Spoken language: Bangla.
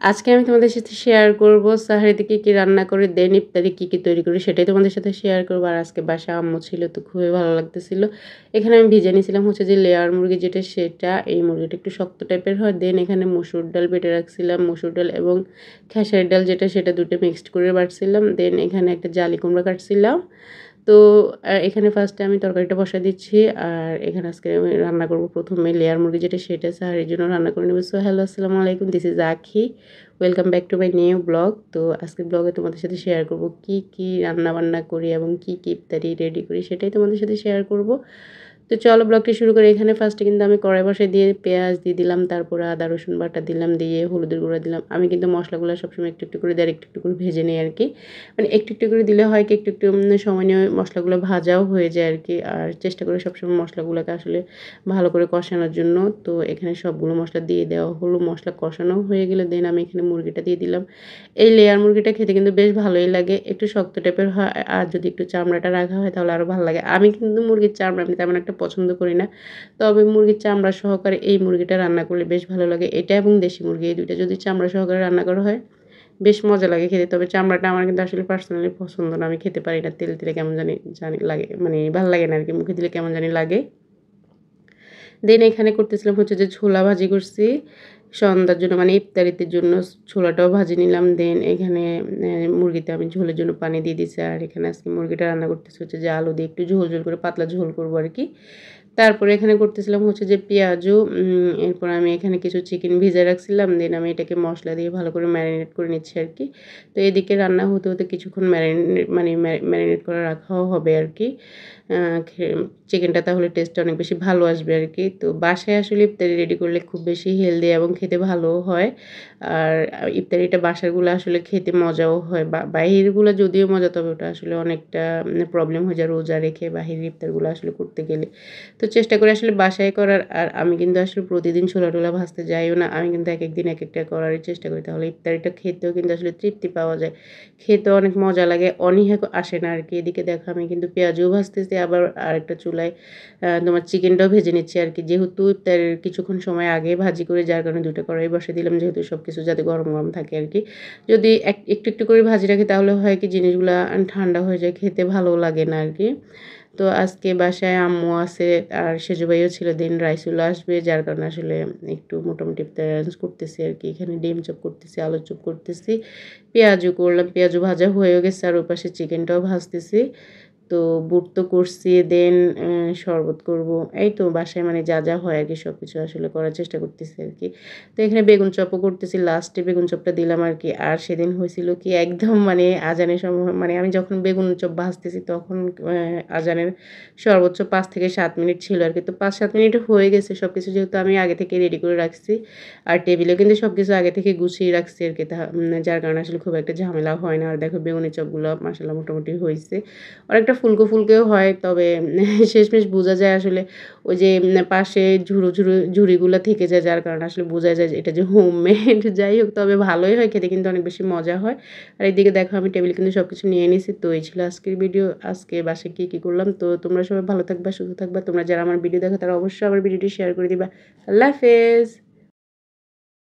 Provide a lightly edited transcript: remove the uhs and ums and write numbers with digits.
আজকে আমি তোমাদের সাথে শেয়ার করব সাহারিতে কী রান্না করে দেন ইফতারি কী তৈরি করি সেটাই তোমাদের সাথে শেয়ার করব। আর আজকে বাসায় আম্মু ছিল তো খুবই ভালো লাগতেছিল। এখানে আমি ভিজে নিয়েছিলাম হচ্ছে যে লেয়ার মুরগি যেটা সেটা, এই মুরগিটা একটু শক্ত টাইপের হয়। দেন এখানে মসুর ডাল বেটে রাখছিলাম, মসুর ডাল এবং খেসারির ডাল যেটা সেটা দুটো মিক্সড করে বাটছিলাম। দেন এখানে একটা জালি কুমড়া কাটছিলাম। তো এখানে ফার্স্টে আমি তরকারিটা বসা দিচ্ছি। আর এখানে আজকে আমি রান্না করব প্রথমে লেয়ার মুরগি যেটা সেটা সাহারির জন্য রান্না করে নেব। সো হ্যালো, আসসালামু আলাইকুম, দিস ইজ আখি, welcome back to my new blog. তো আজকের ব্লগে তোমাদের সাথে শেয়ার করব কি রান্না বান্না করি এবং কি ইফতারি রেডি করি সেটাই তোমাদের সাথে শেয়ার করব। তো চলো ব্লগটি শুরু করি। এখানে ফার্স্টে কিন্তু আমি কড়াই বসাই দিয়ে পেঁয়াজ দিয়ে দিলাম, তারপরে আদা রসুন বাটা দিলাম, দিয়ে হলুদের গুঁড়া দিলাম। আমি কিন্তু মশলাগুলো সবসময় একটু একটু করে দিয়ে একটু একটু করে ভেজে নিই আর কি। মানে একটু একটু করে দিলে হয় কি একটু একটু সময় নিয়ে মশলাগুলো ভাজাও হয়ে যায় আর কি। আর চেষ্টা করি সবসময় মশলাগুলোকে আসলে ভালো করে কষানোর জন্য। তো এখানে সবগুলো মশলা দিয়ে দেওয়া হলো, মশলা কষানো হয়ে গেলে দেন আমি এখানে মুরগিটা দিয়ে দিলাম। এই লেয়ার মুরগিটা খেতে কিন্তু বেশ ভালোই লাগে, একটু শক্ত টাইপের হয়। আর যদি একটু চামড়াটা রাখা হয় তাহলে আরও ভালো লাগে। আমি কিন্তু মুরগির চামড়া আমি তেমন একটা পছন্দ করি না, তবে মুরগির চামড়া সহকারে এই মুরগিটা রান্না করলে বেশ ভালো লাগে। এটা এবং দেশি মুরগি এই দুইটা যদি চামড়া সহকারে রান্না করা হয় বেশ মজা লাগে খেতে। তবে চামড়াটা আমার কিন্তু আসলে পার্সোনালি পছন্দ না, আমি খেতে পারি না। তেল তেলে কেমন জানি জানি লাগে, মানে ভালো লাগে না আর কি, মুখে দিলে কেমন জানি লাগে। দেন এখানে করতেছিলাম হচ্ছে যে ছোলা ভাজি করছি সন্ধ্যার জন্য, মানে ইফতারিতের জন্য ছোলাটাও ভাজি নিলাম। দেন এখানে মুরগিতে আমি ঝোলের জন্য পানি দিয়ে দিছি। আর এখানে আজকে মুরগিটা রান্না করতেছি হচ্ছে যে আলু দিয়ে একটু ঝোল ঝোল করে পাতলা ঝোল করবো আর কি। তারপরে এখানে করতেছিলাম হচ্ছে যে পেঁয়াজু, এরপর আমি এখানে কিছু চিকেন ভিজে রাখছিলাম। দেন আমি এটাকে মশলা দিয়ে ভালো করে ম্যারিনেট করে নিচ্ছি আর কি। তো এদিকে রান্না হতে হতে কিছুক্ষণ ম্যারিনেট করে রাখাও হবে আর কি। চিকেনটা তাহলে টেস্টটা অনেক বেশি ভালো আসবে আর কি। তো বাসায় আসলে ইফতারি রেডি করলে খুব বেশি হেলদি এবং খেতে ভালোও হয়। আর ইফতারিটা বাসারগুলো আসলে খেতে মজাও হয়, বাহিরগুলো যদিও মজা, তবে ওটা আসলে অনেকটা প্রবলেম হয়ে যায় রোজা রেখে বাহিরের ইফতারগুলো আসলে করতে গেলে। তো চেষ্টা করি আসলে বাসায় করার। আর আমি কিন্তু আসলে প্রতিদিন ছোলা টোলা ভাজতে যাইও না, আমি কিন্তু এক একদিন এক একটা করারই চেষ্টা করি, তাহলে ইফতারিটা খেতেও কিন্তু আসলে তৃপ্তি পাওয়া যায়, খেতেও অনেক মজা লাগে, অনীহা আসে না আর কি। এদিকে দেখো আমি কিন্তু পেঁয়াজও ভাজতেছি, আবার আরেকটা চুলায় তোমার চিকেনটাও ভেজে নিচ্ছি আর কি। যেহেতু ইফতারের কিছুক্ষণ সময় আগে ভাজি করে, যার কারণে দুটো কড়াই বসে দিলাম, যেহেতু সব কিছু যাতে গরম গরম থাকে আর কি। যদি একটু একটু করে ভাজি রাখি তাহলে হয় কি জিনিসগুলো ঠান্ডা হয়ে যায়, খেতে ভালো লাগে না আর কি। তো আজকে বাসায় আম্মু আছে আর সেজু ভাইও ছিল, দেন রাইসুল আসবে, যার কারণে আসলে একটু মোটামুটি অ্যারেঞ্জ করতেছি আর কি। এখানে ডিম চপ করতেছি, আলু চপ করতেছি, পেঁয়াজও করলাম, পেঁয়াজও ভাজা হয়েও গেছে, আর ওই পাশে চিকেনটাও ভাজতেছি। তো বুট তো করছি, দেন শরবত করব, এই তো বাসায় মানে যা যা হয় আর কি সব কিছু আসলে করার চেষ্টা করতেছি আর কি। তো এখানে বেগুন চপও করতেছি, লাস্টে বেগুন চপটা দিলাম আর কি। আর সেদিন হয়েছিল কি একদম মানে আজানের সময়, মানে আমি যখন বেগুন চপ ভাজতেছি তখন আজানের সর্বোচ্চ 5 থেকে 7 মিনিট ছিল আর কি। তো 5-7 মিনিট হয়ে গেছে, সব কিছু যেহেতু আমি আগে থেকে রেডি করে রাখছি, আর টেবিলে কিন্তু সব কিছু আগে থেকে গুছিয়ে রাখছি আর কি। যার কারণে আসলে খুব একটা ঝামেলা হয় না। আর দেখো বেগুনের চপগুলো মাশাআল্লাহ মোটামুটি হয়েছে, অনেকটা ফুলকো ফুলকেও হয়, তবে শেষমেশ বোঝা যায় আসলে ওই যে পাশে ঝুড়িগুলো থেকে যায়, যার কারণে আসলে বোঝা যায় যে এটা যে হোমমেড। যাই হোক, তবে ভালোই হয় খেতে, কিন্তু অনেক বেশি মজা হয়। আর এইদিকে দেখো আমি টেবিলে কিন্তু সব কিছু নিয়ে নিয়েছি। তো এই ছিল আজকের ভিডিও, আজকে বাসায় কী করলাম। তো তোমরা সবাই ভালো থাকবা, সুস্থ থাকবা। তোমরা যারা আমার ভিডিও দেখো তারা অবশ্যই আমার ভিডিওটি শেয়ার করে দিবা। আল্লাহ হাফেজ।